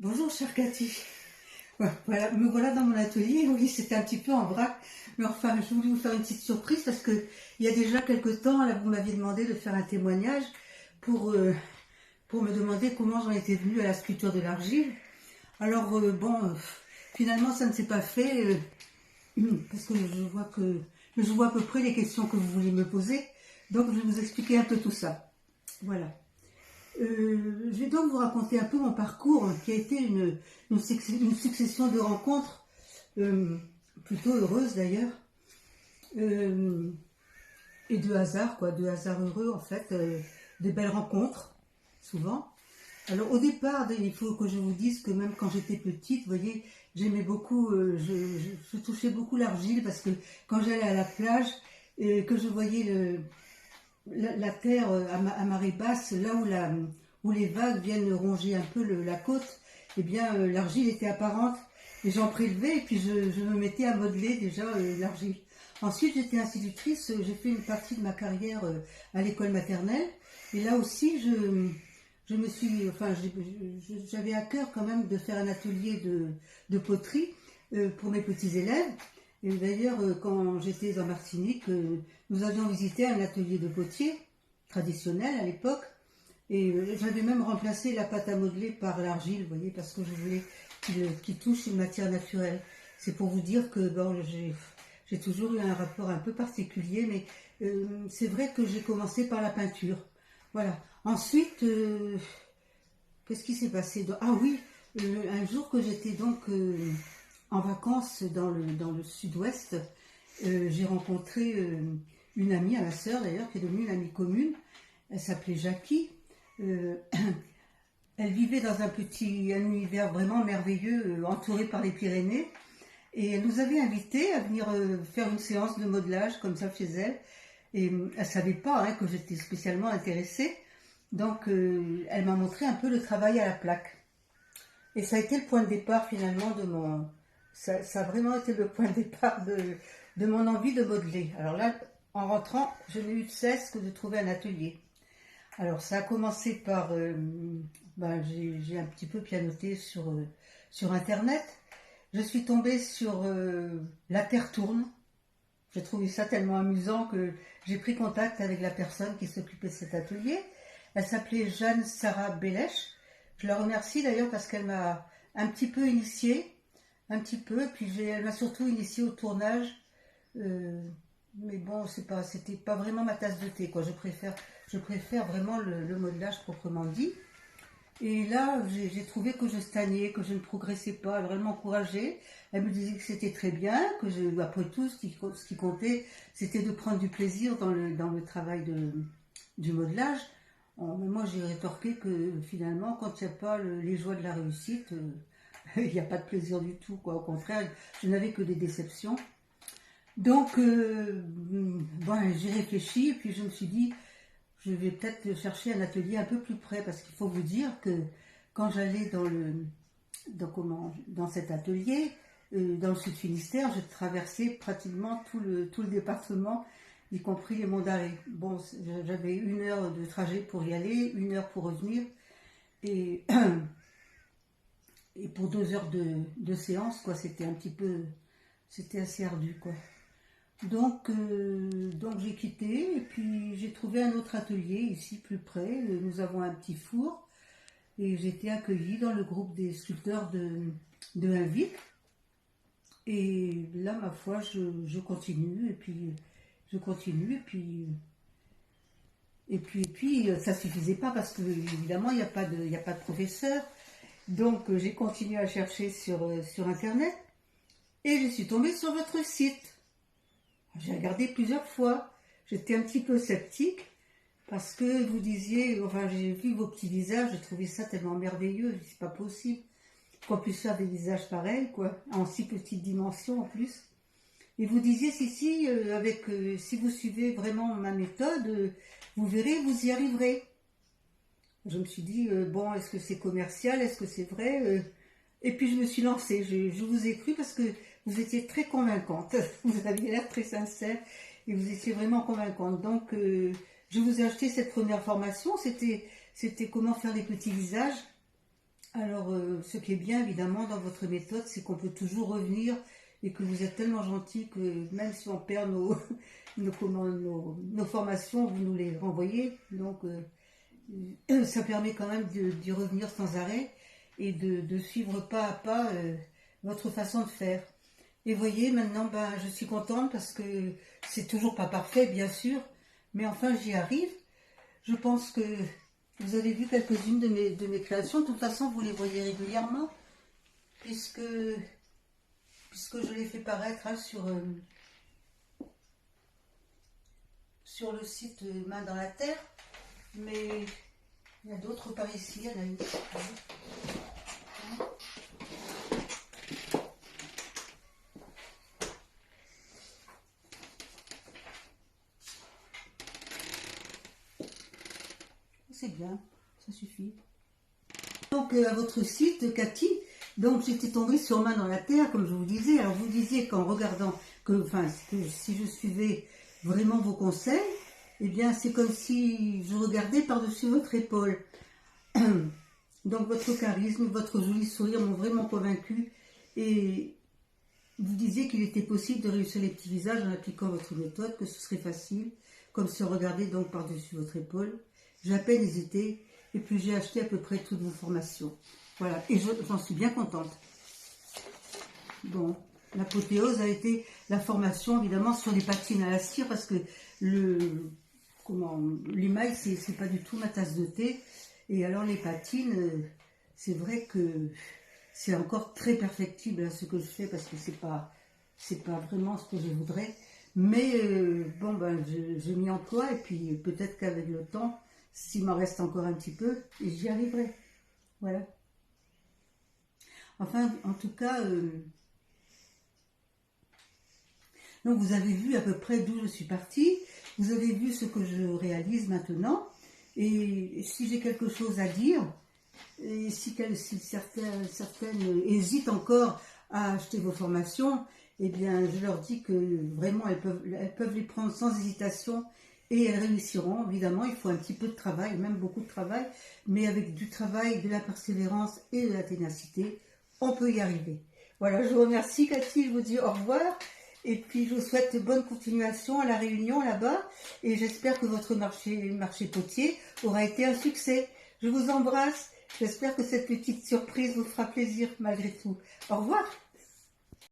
Bonjour chère Cathy. Voilà, me voilà dans mon atelier. Oui, c'était un petit peu en vrac, mais enfin, je voulais vous faire une petite surprise parce que il y a déjà quelque temps, là, vous m'aviez demandé de faire un témoignage pour, euh, pour me demander comment j'en étais venue à la sculpture de l'argile. Alors finalement, ça ne s'est pas fait parce que je vois à peu près les questions que vous voulez me poser. Donc, je vais vous expliquer un peu tout ça. Voilà. Je vais donc vous raconter un peu mon parcours qui a été une succession de rencontres euh, plutôt heureuses d'ailleurs euh, et de hasard, quoi, de hasard heureux en fait, des belles rencontres souvent. Alors au départ, il faut que je vous dise que même quand j'étais petite, vous voyez, j'aimais beaucoup, je touchais beaucoup l'argile parce que quand j'allais à la plage et que je voyais la terre à marée basse, là où les vagues viennent ronger un peu la côte, eh bien l'argile était apparente. Et j'en prélevais et puis je me mettais à modeler déjà l'argile. Ensuite, j'étais institutrice, j'ai fait une partie de ma carrière à l'école maternelle. Et là aussi, j'avais à cœur quand même de faire un atelier de poterie pour mes petits élèves. Et d'ailleurs, quand j'étais en Martinique, nous avions visité un atelier de potier traditionnel à l'époque. Et j'avais même remplacé la pâte à modeler par l'argile, vous voyez, parce que je voulais qu'il touche une matière naturelle. C'est pour vous dire que bon, j'ai toujours eu un rapport un peu particulier, mais c'est vrai que j'ai commencé par la peinture. Voilà. Ensuite, qu'est-ce qui s'est passé? Ah oui, un jour que j'étais donc en vacances dans le sud-ouest, j'ai rencontré une amie, à ma sœur d'ailleurs, qui est devenue une amie commune. Elle s'appelait Jackie. Euh, Elle vivait dans un univers vraiment merveilleux, entouré par les Pyrénées. Et elle nous avait invités à venir faire une séance de modelage comme ça chez elle. Et elle ne savait pas que j'étais spécialement intéressée. Donc elle m'a montré un peu le travail à la plaque. Et ça a été le point de départ finalement de mon... Ça a vraiment été le point de départ de mon envie de modeler. Alors là, en rentrant, je n'ai eu de cesse que de trouver un atelier. Alors ça a commencé par... j'ai un petit peu pianoté sur Internet. Je suis tombée sur La Terre tourne. J'ai trouvé ça tellement amusant que j'ai pris contact avec la personne qui s'occupait de cet atelier. Elle s'appelait Jeanne-Sarah Bellèche. Je la remercie d'ailleurs parce qu'elle m'a un petit peu initiée, un petit peu, puis elle m'a surtout initiée au tournage. Euh, mais bon, c'était pas vraiment ma tasse de thé, quoi. Je préfère vraiment le modelage proprement dit. Et là, j'ai trouvé que je stagnais, que je ne progressais pas. Alors elle m'encourageait, elle me disait que c'était très bien, après tout, ce qui comptait, c'était de prendre du plaisir dans le travail du modelage. Mais moi, j'ai rétorqué que finalement, quand il n'y a pas les joies de la réussite, il n'y a pas de plaisir du tout, quoi. Au contraire, je n'avais que des déceptions. Donc, j'ai réfléchi et puis je me suis dit, je vais peut-être chercher un atelier un peu plus près parce qu'il faut vous dire que quand j'allais dans cet atelier, dans le Sud Finistère, je traversais pratiquement tout le département, y compris les Monts d'Arrée. Bon, j'avais 1 heure de trajet pour y aller, 1 heure pour revenir et, et pour 2 heures de séance, quoi, c'était assez ardu, quoi. Donc j'ai quitté et puis j'ai trouvé un autre atelier ici plus près. Nous avons un petit four et j'ai été accueillie dans le groupe des sculpteurs de Invic. Et là, ma foi, je continue et puis je continue et puis ça suffisait pas parce que évidemment il n'y a pas de professeur. Donc j'ai continué à chercher sur internet et je suis tombée sur votre site. J'ai regardé plusieurs fois. J'étais un petit peu sceptique parce que vous disiez, enfin j'ai vu vos petits visages, j'ai trouvé ça tellement merveilleux, c'est pas possible qu'on puisse faire des visages pareils, quoi, en si petite dimension en plus. Et vous disiez, si vous suivez vraiment ma méthode, vous verrez, vous y arriverez. Je me suis dit, bon, est-ce que c'est commercial, est-ce que c'est vrai? Et puis je me suis lancée, je vous ai cru parce que vous étiez très convaincante, vous aviez l'air très sincère et vous étiez vraiment convaincante. Donc je vous ai acheté cette première formation, c'était comment faire les petits visages. Alors ce qui est bien évidemment dans votre méthode, c'est qu'on peut toujours revenir et que vous êtes tellement gentil que même si on perd nos formations, vous nous les renvoyez. Donc ça permet quand même d'y revenir sans arrêt et de suivre pas à pas votre façon de faire. Et voyez, maintenant, ben, je suis contente parce que c'est toujours pas parfait, bien sûr, mais enfin, j'y arrive. Je pense que vous avez vu quelques-unes de mes créations. De toute façon, vous les voyez régulièrement, puisque je les fais paraître hein, sur le site Main dans la Terre. Mais il y a d'autres par ici, il y en a une. C'est bien, ça suffit. Donc à votre site, Cathy, donc j'étais tombée sur Main dans la Terre, comme je vous disais. Alors vous disiez qu'en regardant, que si je suivais vraiment vos conseils, eh bien c'est comme si je regardais par-dessus votre épaule. Donc votre charisme, votre joli sourire m'ont vraiment convaincu. Et vous disiez qu'il était possible de réussir les petits visages en appliquant votre méthode, que ce serait facile, comme si on regardait donc par-dessus votre épaule. J'ai à peine hésité, et puis j'ai acheté à peu près toutes vos formations. Voilà, et j'en suis bien contente. Bon, l'apothéose a été la formation, évidemment, sur les patines à la cire, parce que l'émail, c'est pas du tout ma tasse de thé. Et alors les patines, c'est vrai que c'est encore très perfectible hein, ce que je fais, parce que c'est pas vraiment ce que je voudrais. Mais bon, ben, je m'y emploie, et puis peut-être qu'avec le temps, s'il m'en reste encore un petit peu, j'y arriverai. Voilà. Enfin, en tout cas, donc vous avez vu à peu près d'où je suis partie. Vous avez vu ce que je réalise maintenant. Et si j'ai quelque chose à dire, et si certaines hésitent encore à acheter vos formations, eh bien, je leur dis que vraiment, elles peuvent les prendre sans hésitation. Et elles réussiront, évidemment, il faut un petit peu de travail, même beaucoup de travail, mais avec du travail, de la persévérance et de la ténacité, on peut y arriver. Voilà, je vous remercie Cathy, je vous dis au revoir, et puis je vous souhaite bonne continuation à la Réunion là-bas, et j'espère que votre marché potier aura été un succès. Je vous embrasse, j'espère que cette petite surprise vous fera plaisir malgré tout. Au revoir.